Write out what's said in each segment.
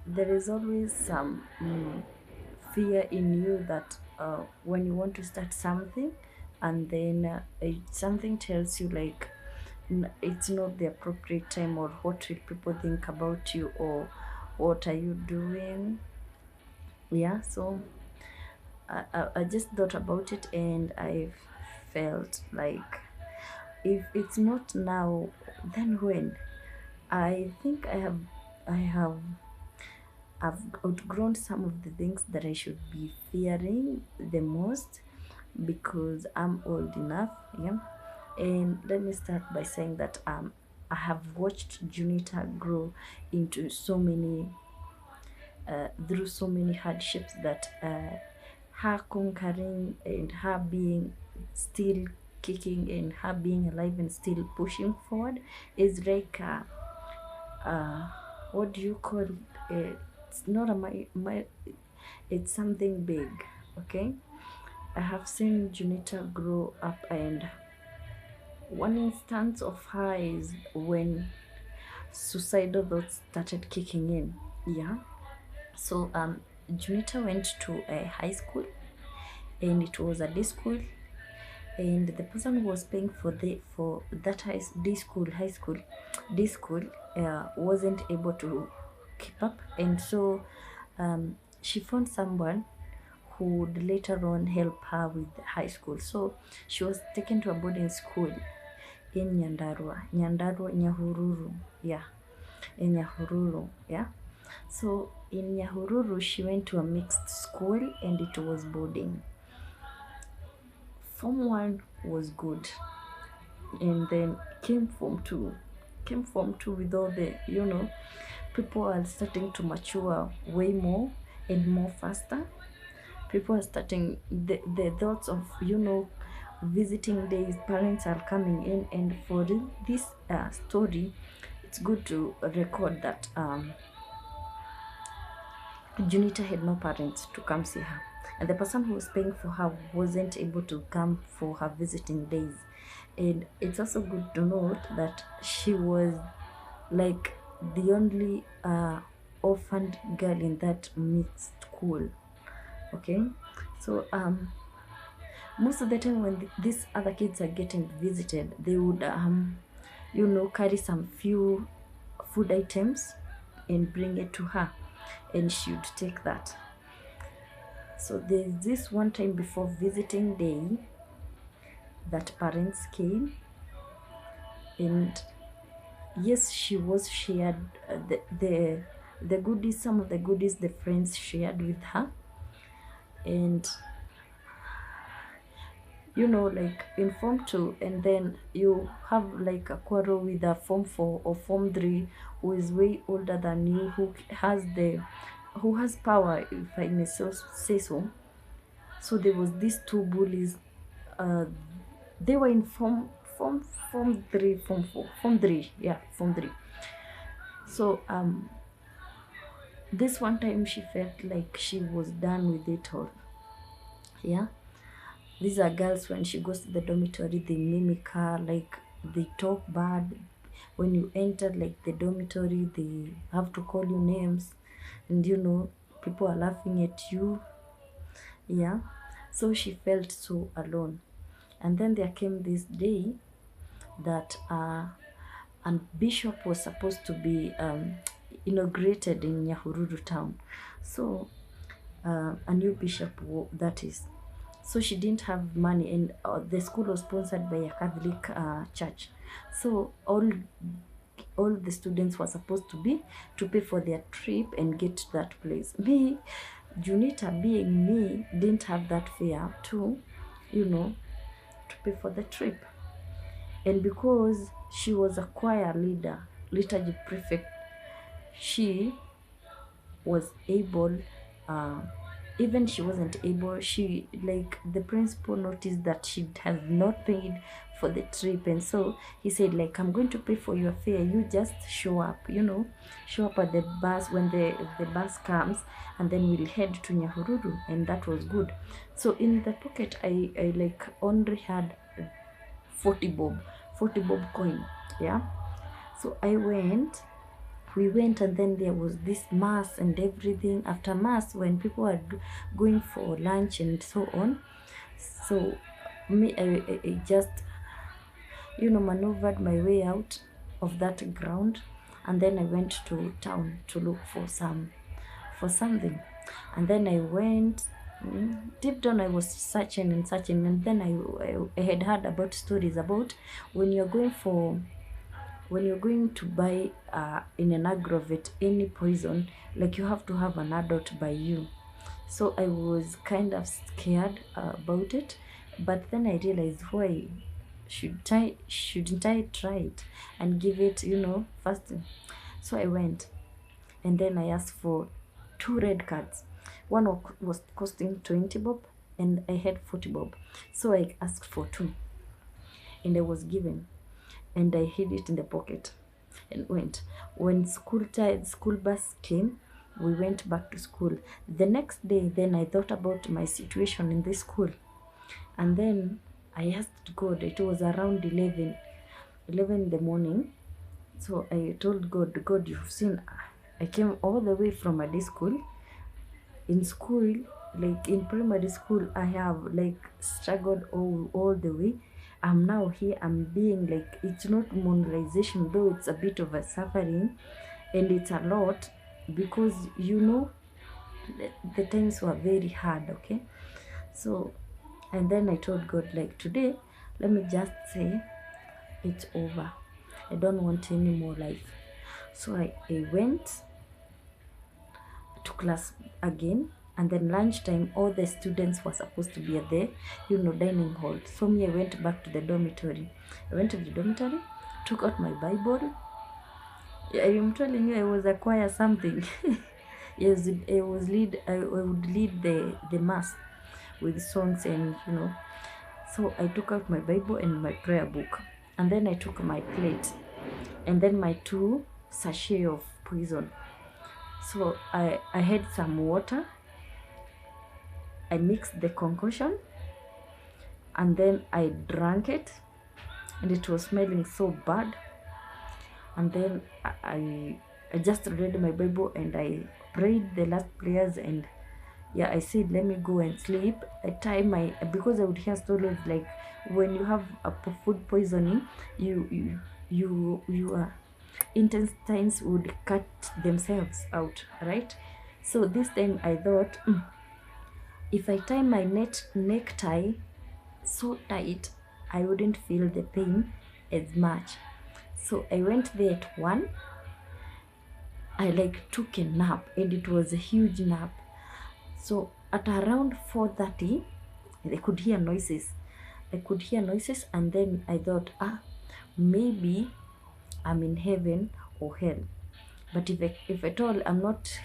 There is always some fear in you that when you want to start something, and then something tells you like it's not the appropriate time, or what will people think about you, or what are you doing. Yeah, so I just thought about it, and I felt like if it's not now, then when? I think I've outgrown some of the things that I should be fearing the most, because I'm old enough. Yeah. And let me start by saying that I have watched Junita grow into so many through so many hardships, that her conquering and her being still kicking and her being alive and still pushing forward is like uh, what do you call it? It's not a my it's something big. Okay, I have seen Junita grow up, and one instance of her is when suicidal thoughts started kicking in. Yeah. So Junita went to a high school, and it was a day school, and the person who was paying for that day school wasn't able to keep up, and so she found someone who would later on help her with high school. So she was taken to a boarding school in Nyahururu. Yeah, in Nyahururu. Yeah. So in Nyahururu, she went to a mixed school, and it was boarding. Form 1 was good, and then came Form 2. Came Form 2 with all the, people are starting to mature way more and more faster. People are starting the thoughts of, visiting days, parents are coming in, and for this story, it's good to record that Junita had no parents to come see her, and the person who was paying for her wasn't able to come for her visiting days. And it's also good to note that she was like the only orphaned girl in that mixed school. Okay, so most of the time when these other kids are getting visited, they would carry some few food items and bring it to her, and she would take that. So there's this one time before visiting day that parents came, and yes, she was shared the goodies, some of the goodies the friends shared with her, and like in Form 2, and then you have like a quarrel with a Form 4 or Form 3 who is way older than you, who has power, if I may say so. So there was these two bullies. uh they were in Form 3, Form 4, Form 3, yeah, Form 3. So this one time she felt like she was done with it all. Yeah. These are girls, when she goes to the dormitory, they mimic her, like they talk bad. When you enter like the dormitory, they have to call you names, and people are laughing at you. Yeah. So she felt so alone. And then there came this day that a bishop was supposed to be inaugurated in Nyahururu town. So a new bishop, that is. So she didn't have money, and the school was sponsored by a Catholic church. So all the students were supposed to pay for their trip and get to that place. Me, Junita being me, didn't have that fare you know, to pay for the trip. And because she was a choir leader, liturgy prefect, she was able, uh, even she wasn't able, she, like, the principal noticed that she has not paid for the trip, and so he said, like, I'm going to pay for your fare, you just show up, show up at the bus when the bus comes, and then we'll head to Nyahururu. And that was good. So in the pocket, I like only had 40 bob 40 bob coin. Yeah. So I went, We went, and then there was this mass and everything. After mass, when people are going for lunch and so on, so me, I just, maneuvered my way out of that ground, and then I went to town to look for something. And then I went, deep down I was searching and searching, and then I had heard about stories about when you're going for when you're going to buy in an agrovet any poison, like you have to have an adult by you. So I was kind of scared about it, but then I realized, why shouldn't I try it and give it, first? So I went, and then I asked for two red cards. One was costing 20 bob, and I had 40 bob. So I asked for two, and I was given, and I hid it in the pocket and went. When school bus came, we went back to school. The next day, then I thought about my situation in this school, and then I asked God. It was around 11 in the morning. So I told God, God, you've seen, I came all the way from a day school. In school, like in primary school, I have like struggled all the way. I'm now here, I'm being like, it's not monetization, though it's a bit of a suffering, and it's a lot, because the times were very hard, okay? So, and then I told God, like, today, let me just say it's over. I don't want any more life. So I went to class again, and then lunchtime all the students were supposed to be at the dining hall. So me, I went back to the dormitory. I went to the dormitory, took out my Bible. I'm telling you, I was acquire something. Yes, I would lead the mass with songs, and so I took out my Bible and my prayer book, and then I took my plate, and then my two sachet of poison. So I had some water. I mixed the concoction, and then I drank it, and it was smelling so bad. And then I just read my Bible, and I prayed the last prayers, and yeah, I said, let me go and sleep. Because I would hear stories like when you have a food poisoning, your intestines would cut themselves out, right? So this time I thought, if I tie my necktie so tight, I wouldn't feel the pain as much. So I went there at 1. I like took a nap, and it was a huge nap. So at around 4:30, I could hear noises. And then I thought, maybe I'm in heaven or hell. But if at all I'm not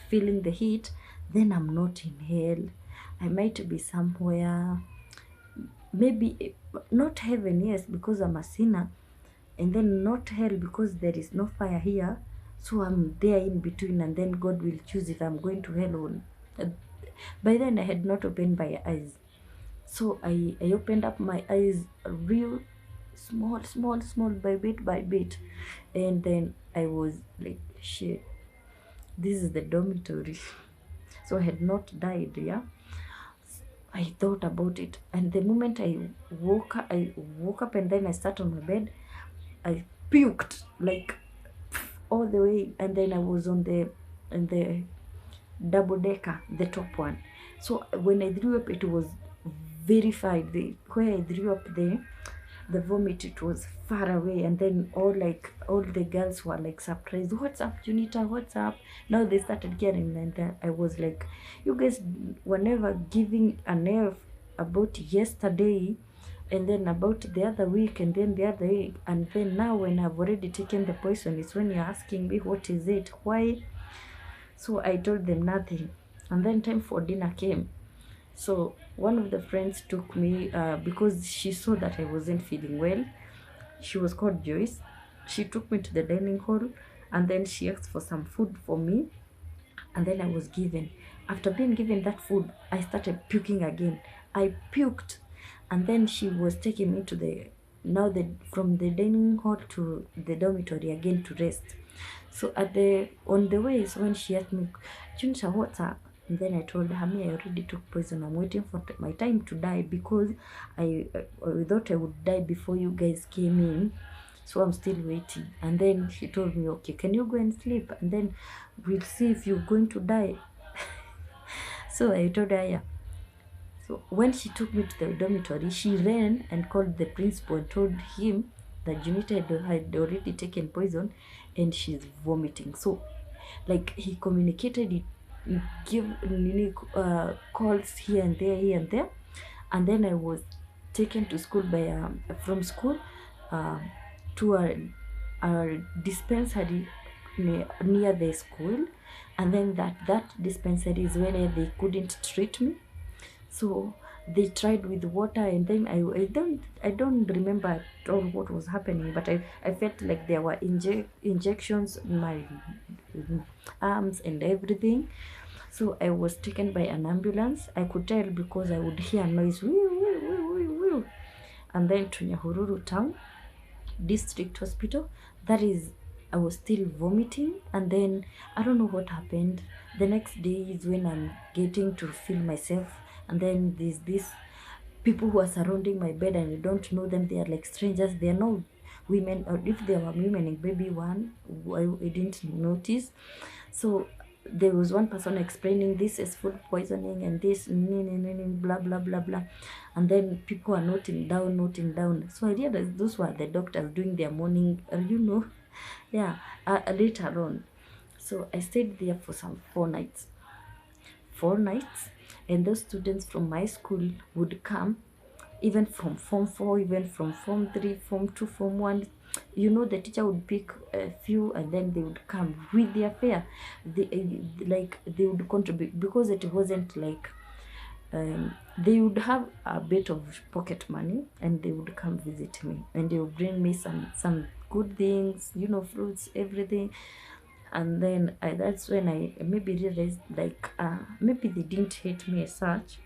feeling the heat, then I'm not in hell. I might be somewhere, maybe not heaven, yes, because I'm a sinner, and then not hell because there is no fire here. So I'm there in between, and then God will choose if I'm going to hell or by then I had not opened my eyes. So I opened up my eyes real small by bit, and then I was like, shit, this is the dormitory. So I had not died, yeah. I thought about it, and the moment I woke up, and then I sat on my bed. I puked like all the way, and then I was on the double decker, the top one. So when I threw up, it was verified. Where I threw up the vomit, it was far away, and then all the girls were like surprised. What's up, Junita? What's up? Now they started getting, and then I was like, you guys were never giving a nerve about yesterday, and then about the other week, and then the other week, and then now when I've already taken the poison, it's when you're asking me what is it, why? So I told them nothing, and then time for dinner came. So one of the friends took me, because she saw that I wasn't feeling well. She was called Joyce. She took me to the dining hall, and then she asked for some food for me, and then I was given. After being given that food, I started puking again. I puked, and then she was taking me to now from the dining hall to the dormitory again to rest. So on the way is when she asked me, Junisha, what's up? And then I told her, me, I already took poison. I'm waiting for my time to die because I thought I would die before you guys came in. So I'm still waiting. And then she told me, okay, can you go and sleep? And then we'll see if you're going to die. So I told her, yeah. So when she took me to the dormitory, she ran and called the principal and told him that Junita had already taken poison and she's vomiting. So like he communicated it, he gave calls here and there, and then I was taken to school by from school uh, to a dispensary near the school, and then that dispensary is where they couldn't treat me. So they tried with water, and then I don't remember at all what was happening, but I felt like there were injections in my arms and everything. So I was taken by an ambulance. I could tell because I would hear noise, wee, wee, wee, wee, wee. And then to Nyahururu town district hospital. That is, I was still vomiting, and then I don't know what happened. The next day is when I'm getting to feel myself, and then there's this people who are surrounding my bed, and I don't know them. They are like strangers. They are no women, or if there were women in baby one, I didn't notice. So there was one person explaining this is food poisoning and this blah blah blah blah, and then people are noting down. So I realized those were the doctors doing their morning, yeah, later on. So I stayed there for some 4 nights, and those students from my school would come, even from Form 4, even from Form 3, Form 2, Form 1. The teacher would pick a few, and then they would come with their fare. They would contribute, because it wasn't like they would have a bit of pocket money, and they would come visit me, and they would bring me some good things, fruits, everything. And then that's when I maybe realized, like, maybe they didn't hate me as such,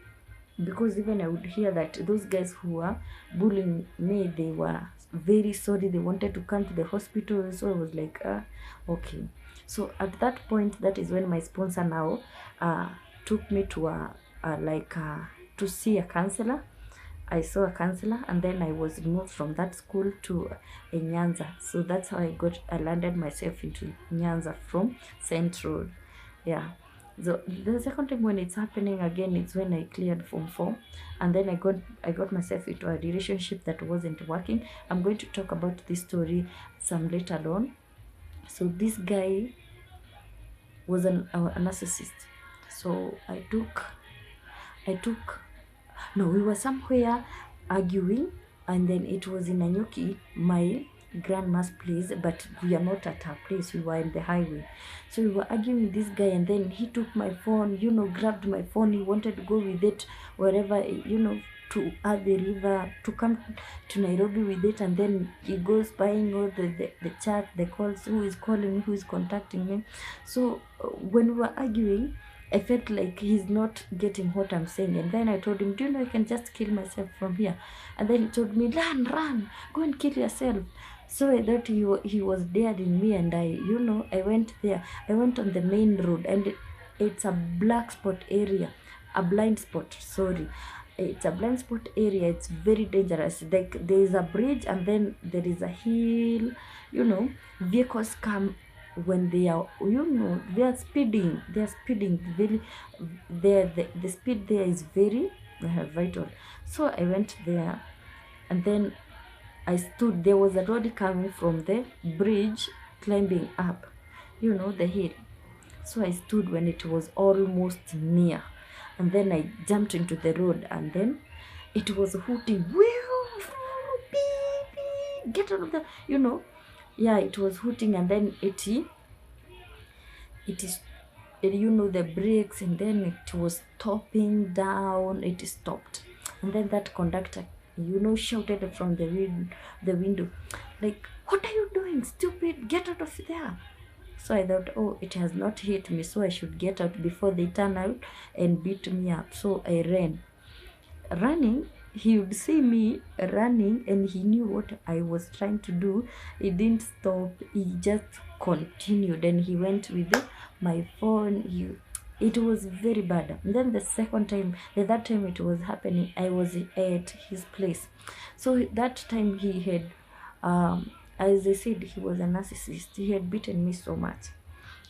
because even I would hear that those guys who were bullying me, they were very sorry, they wanted to come to the hospital. So I was like, okay. So at that point, that is when my sponsor now took me to to see a counselor. I saw a counselor, and then I was moved from that school to Nyanza. So that's how I landed myself into Nyanza from Central. Yeah. So the second time when it's happening again, it's when I cleared Form 4, and then I got myself into a relationship that wasn't working. I'm going to talk about this story some later on. So this guy was a narcissist. So I took no, we were somewhere arguing, and then it was in Nanyuki, my grandma's place, but we are not at her place, we were in the highway. So we were arguing with this guy, and then he took my phone, grabbed my phone. He wanted to go with it wherever, to the river, to come to Nairobi with it, and then he goes buying all the chat, the calls, who is calling me, who is contacting me. So when we were arguing, I felt like he's not getting what I'm saying. And then I told him, do you know I can just kill myself from here? And then he told me, run, go and kill yourself. So I thought he was daring me, and I went there. I went on the main road, and it's a black spot area, a blind spot, sorry. It's a blind spot area. It's very dangerous. Like, there is a bridge, and then there is a hill. Vehicles come when they are, they are speeding very there. The speed there is very vital. So I went there, and then I stood. There was a road coming from the bridge, climbing up, the hill. So I stood when it was almost near, and then I jumped into the road, and then it was hooting, get out of the, yeah, it was hooting, and then it is, the brakes, and then it was stopping down. It stopped, and then that conductor, shouted from the window, like, what are you doing, stupid, get out of there. So I thought, oh, it has not hit me, so I should get out before they turn out and beat me up. So I ran. Running, he would see me running and he knew what I was trying to do. He didn't stop, he just continued and he went with my phone. It was very bad. And then the third time it was happening, I was at his place. So that time he had, as I said, he was a narcissist. He had beaten me so much.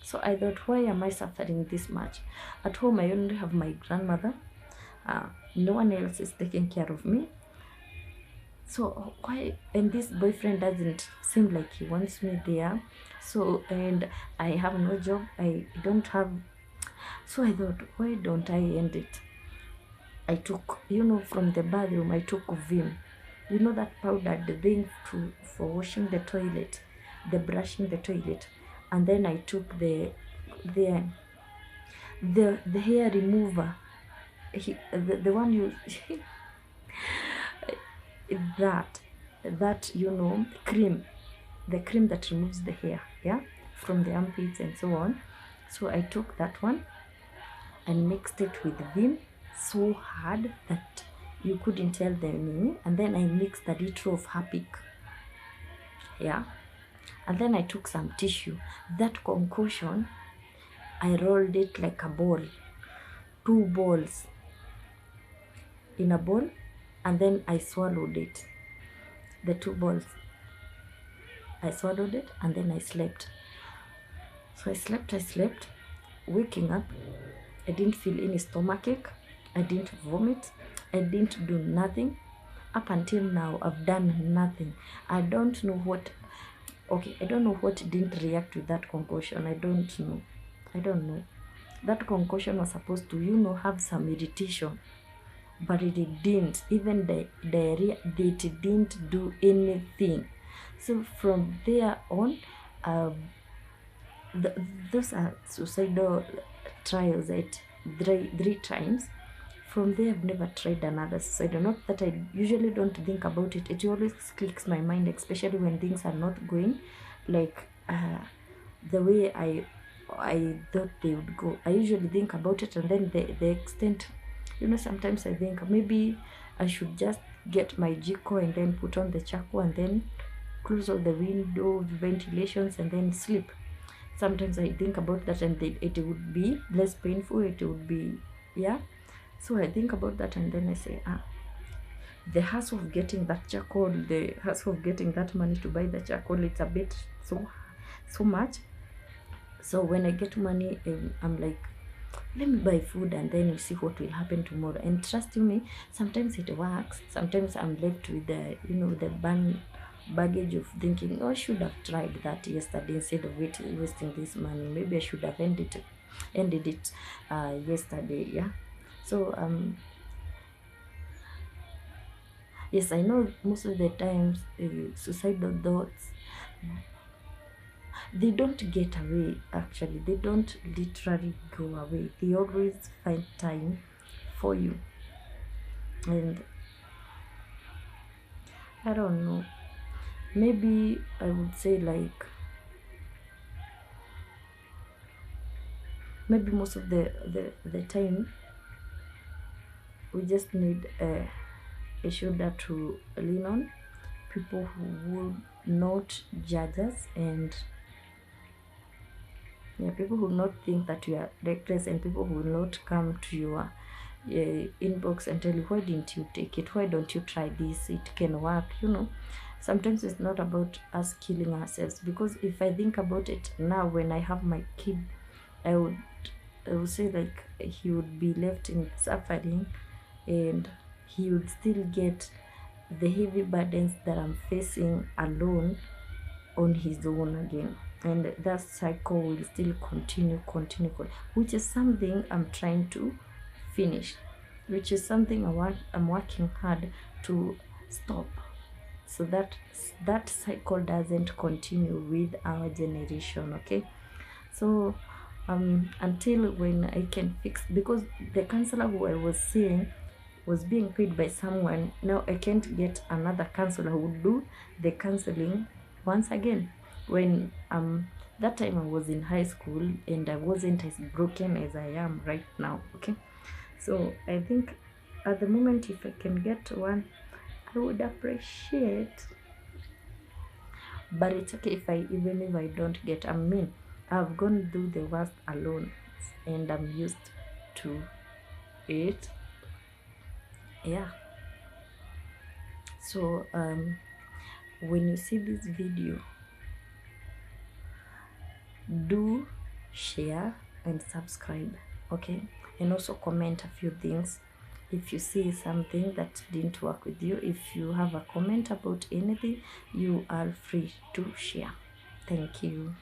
So I thought, why am I suffering this much? At home, I only have my grandmother. No one else is taking care of me. So why? And this boyfriend doesn't seem like he wants me there. So, and I have no job. I don't have. So I thought, why don't I end it? I took, from the bathroom, I took Vim. You know that powder, the thing for washing the toilet, the brushing the toilet. And then I took the the hair remover. The one you that cream, the cream that removes the hair, yeah, from the armpits and so on. So I took that one and mixed it with Vim so hard that you couldn't tell the meaning. And then I mixed a little of Harpic, yeah, and then I took some tissue. That concoction, I rolled it like a ball, 2 balls in a bowl, and then I swallowed it. The 2 balls, I swallowed it, and then I slept. So I slept. Waking up, I didn't feel any stomachache. I didn't vomit. I didn't do nothing. Up until now, I've done nothing. I don't know what. Okay, I don't know what didn't react with that concoction. I don't know. That concoction was supposed to, have some irritation, but it didn't. Even the diarrhea, it didn't do anything. So from there on, those are suicidal trials at three times. From there, I've never tried another suicide. Not that I usually don't think about it. It always clicks my mind, especially when things are not going like the way I thought they would go. I usually think about it, and then the extent, sometimes I think maybe I should just get my jiko and then put on the charcoal and then close all the windows, ventilations, and then sleep. Sometimes I think about that, and it would be less painful. It would be, yeah. So I think about that, and then I say, the hassle of getting that charcoal, the hassle of getting that money to buy the charcoal, it's a bit so much. So when I get money, I'm like, let me buy food, and then you see what will happen tomorrow. And trust you me, sometimes it works. Sometimes I'm left with the baggage of thinking, oh, I should have tried that yesterday instead of wasting this money. Maybe I should have ended it yesterday. Yeah. So yes, I know most of the times suicidal thoughts, they don't get away. Actually, they don't literally go away. They always find time for you. And I don't know, maybe I would say, like, maybe most of the time we just need a shoulder to lean on, people who will not judge us, and people who will not think that we are reckless, and people who will not come to your inbox and tell you, why didn't you take it, why don't you try this, it can work. Sometimes it's not about us killing ourselves, because if I think about it now, when I have my kid, I would say, like, he would be left in suffering, and he would still get the heavy burdens that I'm facing alone on his own again, and that cycle will still continue, which is something I'm trying to finish, which is something I'm working hard to stop, so that that cycle doesn't continue with our generation. Okay, so until when I can fix, because the counselor who I was seeing was being paid by someone. Now I can't get another counselor who would do the counseling once again, when that time I was in high school and I wasn't as broken as I am right now. Okay, so I think at the moment, if I can get one, I would appreciate. But it's okay if even if I don't get. I mean, I've gone through the worst alone, and I'm used to it. Yeah. So when you see this video, do share and subscribe, okay? And also comment a few things. If you see something that didn't work with you, if you have a comment about anything, you are free to share. Thank you.